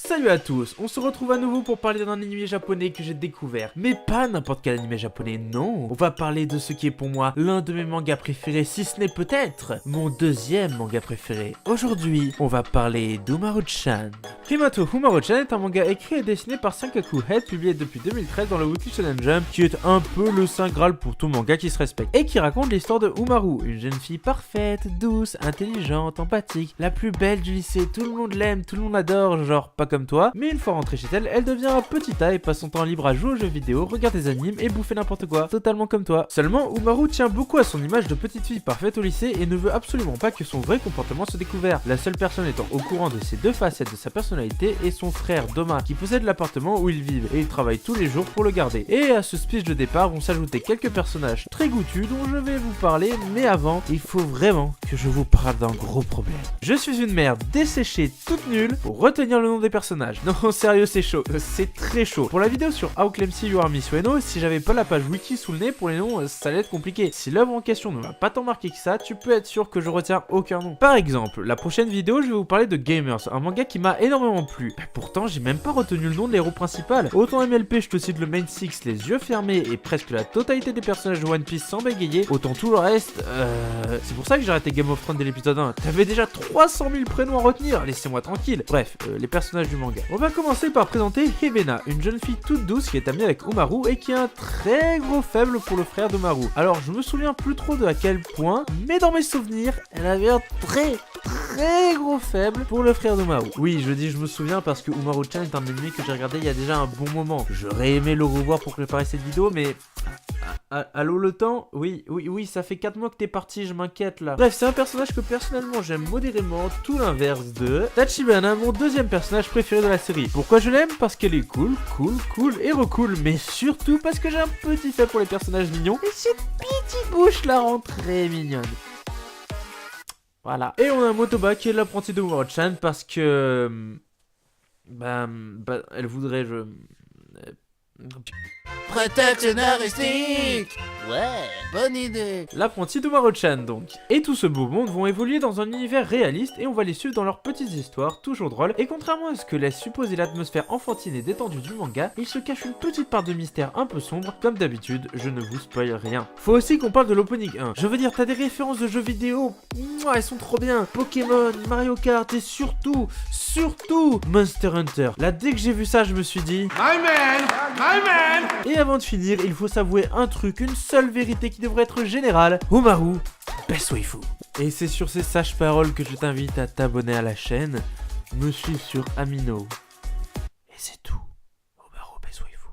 Salut à tous, on se retrouve à nouveau pour parler d'un animé japonais que j'ai découvert. Mais pas n'importe quel animé japonais, non. On va parler de ce qui est pour moi l'un de mes mangas préférés, si ce n'est peut-être mon deuxième manga préféré. Aujourd'hui, on va parler d'Umaru-chan. Primato Umaru-chan est un manga écrit et dessiné par Sankaku Head, publié depuis 2013 dans le Weekly Shonen Jump, qui est un peu le saint graal pour tout manga qui se respecte, et qui raconte l'histoire de Umaru, une jeune fille parfaite, douce, intelligente, empathique, la plus belle du lycée, tout le monde l'aime, tout le monde l'adore, genre pas comme toi, mais une fois rentrée chez elle, elle devient un petit tas et passe son temps libre à jouer aux jeux vidéo, regarder des animes et bouffer n'importe quoi, totalement comme toi. Seulement, Umaru tient beaucoup à son image de petite fille parfaite au lycée et ne veut absolument pas que son vrai comportement se découvre. La seule personne étant au courant de ces deux facettes de sa personnalité est son frère Doma, qui possède l'appartement où ils vivent et il travaille tous les jours pour le garder. Et à ce speech de départ vont s'ajouter quelques personnages très goûtus dont je vais vous parler, mais avant, il faut vraiment que je vous parle d'un gros problème. Je suis une merde desséchée toute nulle pour retenir le nom des personnages. Non, sérieux, c'est chaud, c'est très chaud. Pour la vidéo sur How Clemcy You Are Miss Ueno, si j'avais pas la page wiki sous le nez pour les noms, ça allait être compliqué. Si l'œuvre en question ne m'a pas tant marqué que ça, tu peux être sûr que je retiens aucun nom. Par exemple, la prochaine vidéo, je vais vous parler de Gamers, un manga qui m'a énormément plu. Pourtant, j'ai même pas retenu le nom de l'héros principal. Autant MLP, je te cite le main six, les yeux fermés et presque la totalité des personnages de One Piece sans bégayer, autant tout le reste, c'est pour ça que j'ai arrêté Game of Thrones dès l'épisode 1. T'avais déjà 300 000 prénoms à retenir, laissez-moi tranquille. Bref, les personnages du manga. On va commencer par présenter Hibena, une jeune fille toute douce qui est amie avec Umaru et qui a un très gros faible pour le frère d'Umaru. Alors je me souviens plus trop de à quel point, mais dans mes souvenirs, elle avait un très gros faible pour le frère d'Umaru. Oui, je dis je me souviens parce que Umaru-chan est un anime que j'ai regardé il y a déjà un bon moment. J'aurais aimé le revoir pour préparer cette vidéo, mais... Allô le temps? Oui, ça fait 4 mois que t'es parti, je m'inquiète là. Bref, c'est un personnage que personnellement j'aime modérément, tout l'inverse de Tachibana, mon deuxième personnage préféré de la série. Pourquoi je l'aime? Parce qu'elle est cool et recool, mais surtout parce que j'ai un petit fait pour les personnages mignons et cette petite bouche la rend très mignonne. Voilà. Et on a Motoba qui est l'apprenti de Umaru-chan parce que... elle voudrait... Prétexte scénaristique. Ouais, bonne idée. L'apprenti de Umaru-chan donc. Et tout ce beau monde vont évoluer dans un univers réaliste et on va les suivre dans leurs petites histoires, toujours drôles. Et contrairement à ce que laisse supposer l'atmosphère enfantine et détendue du manga, il se cache une petite part de mystère un peu sombre. Comme d'habitude, je ne vous spoil rien. Faut aussi qu'on parle de l'opening 1. Je veux dire, t'as des références de jeux vidéo, elles sont trop bien. Pokémon, Mario Kart et surtout Monster Hunter. Là, dès que j'ai vu ça, je me suis dit... My man. Et avant de finir, il faut s'avouer un truc, une seule vérité qui devrait être générale. Umaru, best waifu. Et c'est sur ces sages paroles que je t'invite à t'abonner à la chaîne, me suivre sur Amino. Et c'est tout. Umaru, best waifu.